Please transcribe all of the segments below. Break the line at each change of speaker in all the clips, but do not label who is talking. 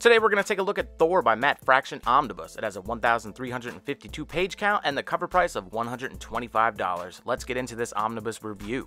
Today we're going to take a look at Thor by Matt Fraction Omnibus. It has a 1,352 page count and the cover price of $125. Let's get into this omnibus review.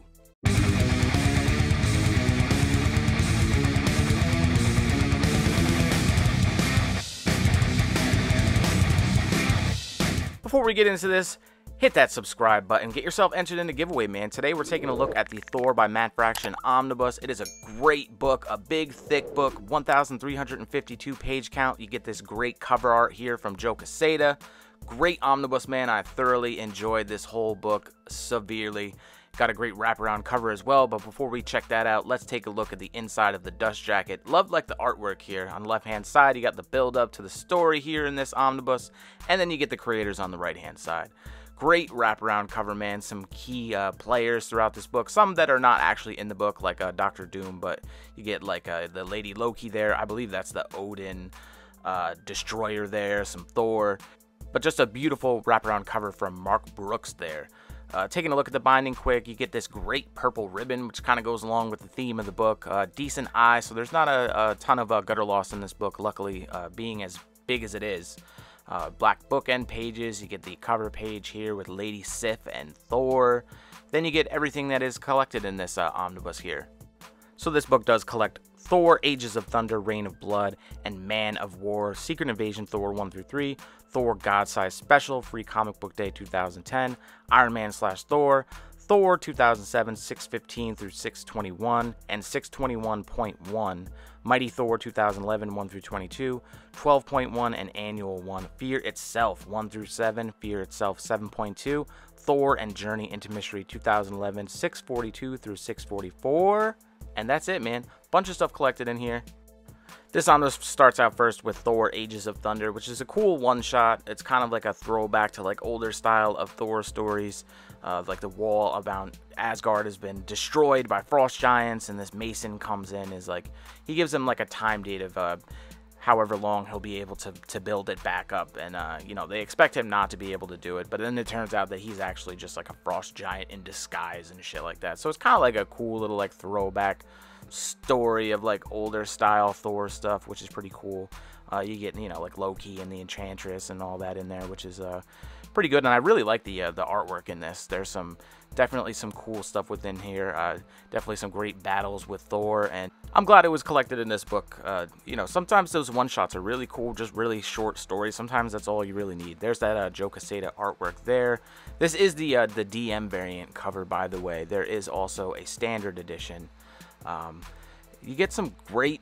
Before we get into this, hit that subscribe button. Get yourself entered in the giveaway, man. Today we're taking a look at the Thor by Matt Fraction Omnibus. It is a great book, a big, thick book, 1,352 page count. You get this great cover art here from Joe Quesada. Great omnibus, man. I thoroughly enjoyed this whole book severely. Got a great wraparound cover as well, but before we check that out, let's take a look at the inside of the dust jacket. Love like the artwork here. On the left-hand side, you got the build-up to the story here in this omnibus, and then you get the creators on the right-hand side. Great wraparound cover, man. Some key players throughout this book. Some that are not actually in the book, like Dr. Doom, but you get like the Lady Loki there. I believe that's the Odin destroyer there, some Thor. But just a beautiful wraparound cover from Mark Brooks there. Taking a look at the binding quick, you get this great purple ribbon, which kind of goes along with the theme of the book. Decent eye, so there's not a ton of gutter loss in this book, luckily, being as big as it is. Black bookend pages, you get the cover page here with Lady Sif and Thor. Then you get everything that is collected in this omnibus here. So this book does collect Thor, Ages of Thunder, Reign of Blood, and Man of War, Secret Invasion Thor 1 through 3, Thor God-Size Special, Free Comic Book Day 2010, Iron Man / Thor, Thor 2007 615 through 621, and 621.1, Mighty Thor 2011 1 through 22, 12.1, and Annual 1, Fear Itself 1 through 7, Fear Itself 7.2, Thor and Journey into Mystery 2011 642 through 644, and that's it, man. Bunch of stuff collected in here. This omnibus starts out first with Thor Ages of Thunder, which is a cool one-shot. It's kind of like a throwback to like older style of Thor stories. Like the wall around Asgard has been destroyed by frost giants, and this Mason comes in, is like, he gives him like a time date of however long he'll be able to build it back up, and you know, they expect him not to be able to do it, but then it turns out that he's actually just like a frost giant in disguise and shit like that. So it's kind of like a cool little like throwback story of like older style Thor stuff, which is pretty cool. You get, you know, like Loki and the Enchantress and all that in there, which is pretty good, and I really like the artwork in this. There's definitely some cool stuff within here. Definitely some great battles with Thor, and I'm glad it was collected in this book. You know, sometimes those one-shots are really cool, just really short stories. Sometimes that's all you really need. There's that Joe Quesada artwork there. This is the DM variant cover, by the way. There is also a standard edition. You get some great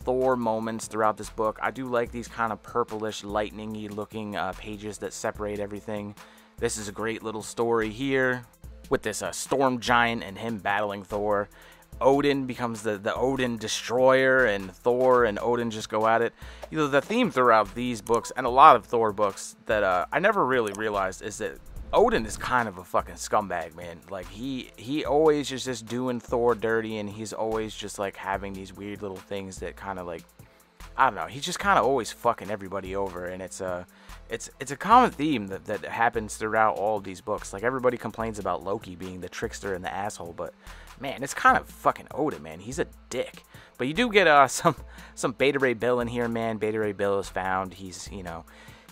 Thor moments throughout this book. I do like these kind of purplish, lightning-y looking pages that separate everything. This is a great little story here with this storm giant and him battling Thor. Odin becomes the Odin destroyer, and Thor and Odin just go at it. You know, the theme throughout these books and a lot of Thor books that I never really realized is that Odin is kind of a fucking scumbag, man. Like, he always is just doing Thor dirty, and he's always just like having these weird little things that kind of like, I don't know, he's just kind of always fucking everybody over, and it's a common theme that happens throughout all of these books. Like, everybody complains about Loki being the trickster and the asshole, but man, it's kind of fucking Odin, man. He's a dick. But you do get some Beta Ray Bill in here, man. Beta Ray Bill is found. He's, you know,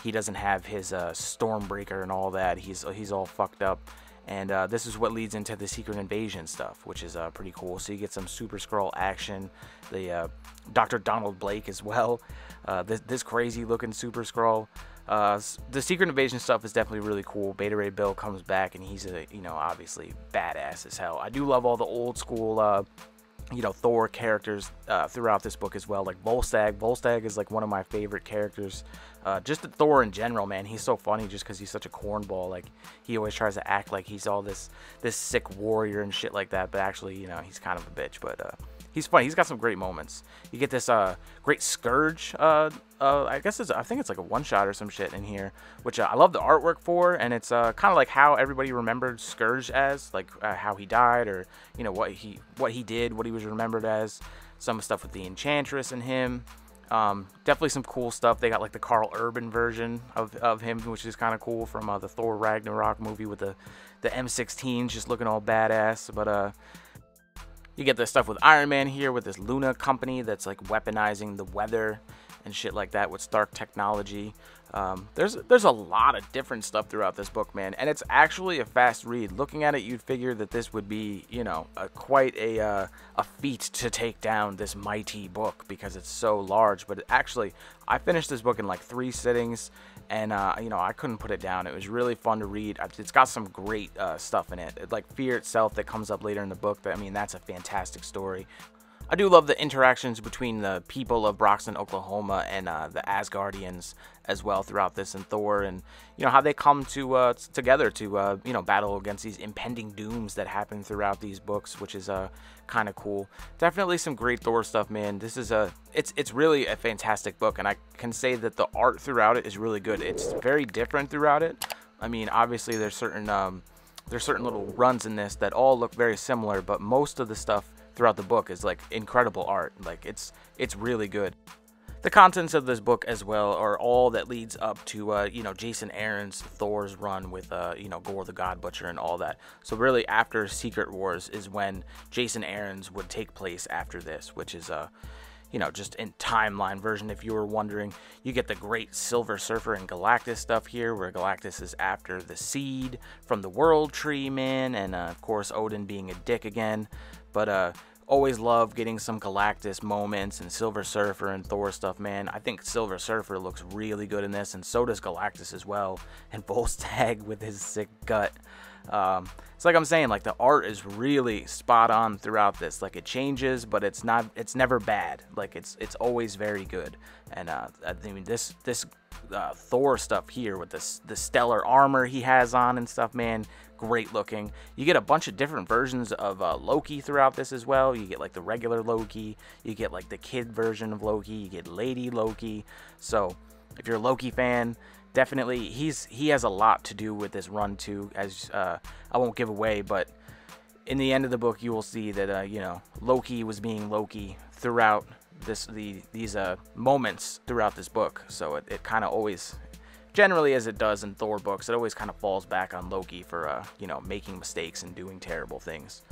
he doesn't have his Stormbreaker and all that. He's all fucked up, and this is what leads into the Secret Invasion stuff, which is pretty cool. So you get some Super Skrull action, the Dr. Donald Blake as well, this crazy looking Super Skrull. The Secret Invasion stuff is definitely really cool. Beta Ray Bill comes back, and he's you know, obviously badass as hell. I do love all the old school you know, Thor characters throughout this book as well, like Volstagg. Volstagg is like one of my favorite characters. Just Thor in general, man. He's so funny just because he's such a cornball. Like, he always tries to act like he's all this sick warrior and shit like that, but actually, you know, he's kind of a bitch. But he's funny. He's got some great moments. You get this great Scourge. I think it's like a one-shot or some shit in here, which I love the artwork for, and it's kind of like how everybody remembered Scourge as, like how he died, or you know, what he did, what he was remembered as. Some stuff with the Enchantress and him. Definitely some cool stuff. They got like the Carl Urban version of him, which is kind of cool, from the Thor Ragnarok movie with the M16s just looking all badass. But you get this stuff with Iron Man here with this Luna company that's like weaponizing the weather and shit like that with Stark technology. There's a lot of different stuff throughout this book, man, and it's actually a fast read. Looking at it, you'd figure that this would be, you know, quite a feat to take down this mighty book because it's so large. But actually, I finished this book in like 3 sittings, and you know, I couldn't put it down. It was really fun to read. It's got some great stuff in it, like Fear itself that comes up later in the book. I mean, that's a fantastic story. I do love the interactions between the people of Broxton, Oklahoma, and the Asgardians as well throughout this, and Thor, and you know how they come to together to you know, battle against these impending dooms that happen throughout these books, which is kind of cool. Definitely some great Thor stuff, man. This is it's really a fantastic book, and I can say that the art throughout it is really good. It's very different throughout it. I mean, obviously there's certain little runs in this that all look very similar, but most of the stuff throughout the book is like incredible art. Like it's really good. The contents of this book as well are all that leads up to you know, Jason Aaron's Thor's run with you know, Gore the God Butcher and all that. So really after Secret Wars is when Jason Aaron's would take place after this, which is you know, just in timeline version, if you were wondering. You get the great Silver Surfer and Galactus stuff here, where Galactus is after the seed from the World Tree, man, and of course Odin being a dick again. But always love getting some Galactus moments and Silver Surfer and Thor stuff, man. I think Silver Surfer looks really good in this, and so does Galactus as well. And Volstagg with his sick gut. It's like I'm saying, like the art is really spot on throughout this. Like it changes, but it's never bad. Like it's always very good. And I mean, this Thor stuff here with the stellar armor he has on and stuff, man, great looking. You get a bunch of different versions of Loki throughout this as well. You get like the regular Loki, you get like the kid version of Loki, you get Lady Loki. So if you're a Loki fan, definitely he has a lot to do with this run too, as I won't give away, but in the end of the book you will see that you know, Loki was being Loki throughout these moments throughout this book. So it kind of always, generally as it does in Thor books, it always kind of falls back on Loki for you know, making mistakes and doing terrible things.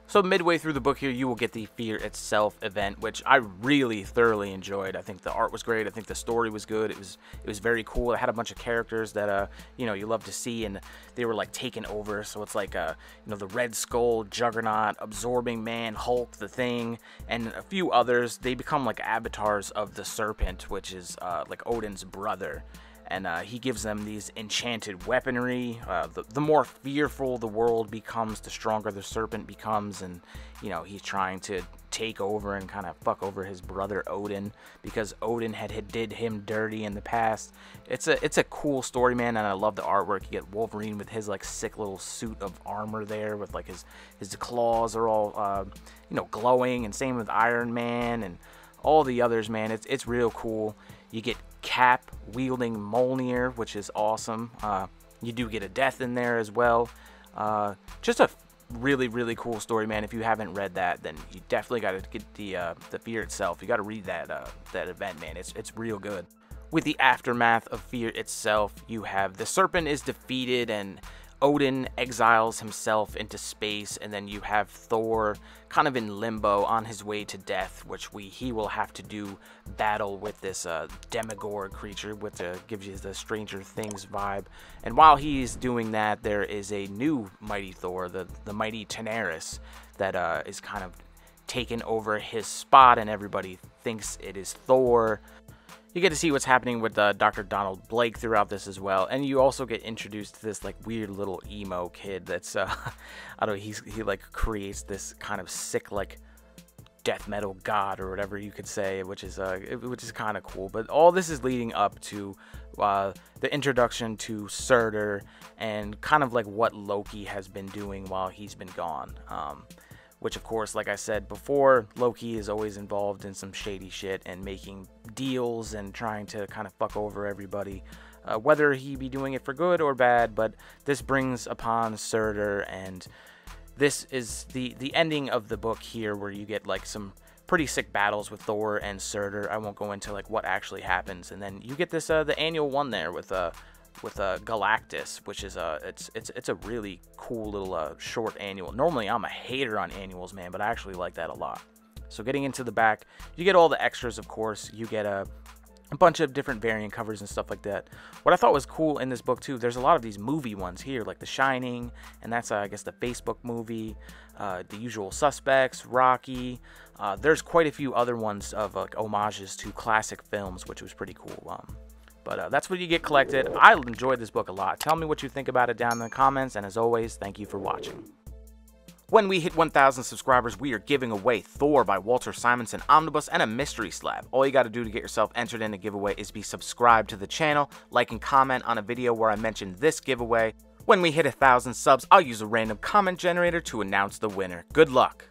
So midway through the book here, you will get the Fear Itself event, which I really thoroughly enjoyed. I think the art was great. I think the story was good. It was very cool. It had a bunch of characters that you know, you love to see, and they were like taken over. So it's like you know, the Red Skull, Juggernaut, Absorbing Man, Hulk, the Thing, and a few others. They become like avatars of the Serpent, which is like Odin's brother. And he gives them these enchanted weaponry. The more fearful the world becomes, the stronger the Serpent becomes. And, you know, he's trying to take over and kind of fuck over his brother Odin, because Odin did him dirty in the past. It's a cool story, man, and I love the artwork. You get Wolverine with his like sick little suit of armor there, with like his claws are all you know, glowing, and same with Iron Man and all the others, man. It's real cool. You get Cap wielding Mjolnir, which is awesome. You do get a death in there as well. Just a really cool story, man. If you haven't read that, then you definitely got to get the Fear Itself. You got to read that event, man. It's real good. With the aftermath of Fear Itself, you have the Serpent is defeated and Odin exiles himself into space, and then you have Thor kind of in limbo on his way to death, which he will have to do battle with this demigorg creature, which gives you the Stranger Things vibe. And while he's doing that, there is a new mighty Thor, the mighty Daenerys, that is kind of taken over his spot, and everybody thinks it is Thor. You get to see what's happening with Dr. Donald Blake throughout this as well, and you also get introduced to this like weird little emo kid that's I don't know, he like creates this kind of sick like death metal god or whatever you could say, which is kind of cool. But all this is leading up to the introduction to Surtur and kind of like what Loki has been doing while he's been gone. Which, of course, like I said before, Loki is always involved in some shady shit and making deals and trying to kind of fuck over everybody, whether he be doing it for good or bad. But this brings upon Surtur, and this is the ending of the book here, where you get like some pretty sick battles with Thor and Surtur. I won't go into like what actually happens, and then you get this the annual one there with Galactus, which is it's a really cool little short annual. Normally I'm a hater on annuals, man, but I actually like that a lot. So getting into the back, you get all the extras, of course. You get a bunch of different variant covers and stuff like that. What I thought was cool in this book too, there's a lot of these movie ones here, like The Shining, and that's I guess the Facebook movie, The Usual Suspects, Rocky. There's quite a few other ones of like homages to classic films, which was pretty cool. But that's what you get collected. I enjoyed this book a lot. Tell me what you think about it down in the comments, and as always, thank you for watching. When we hit 1,000 subscribers, we are giving away Thor by Walter Simonson Omnibus and a mystery slab. All you got to do to get yourself entered in the giveaway is be subscribed to the channel, like and comment on a video where I mentioned this giveaway. When we hit 1,000 subs, I'll use a random comment generator to announce the winner. Good luck!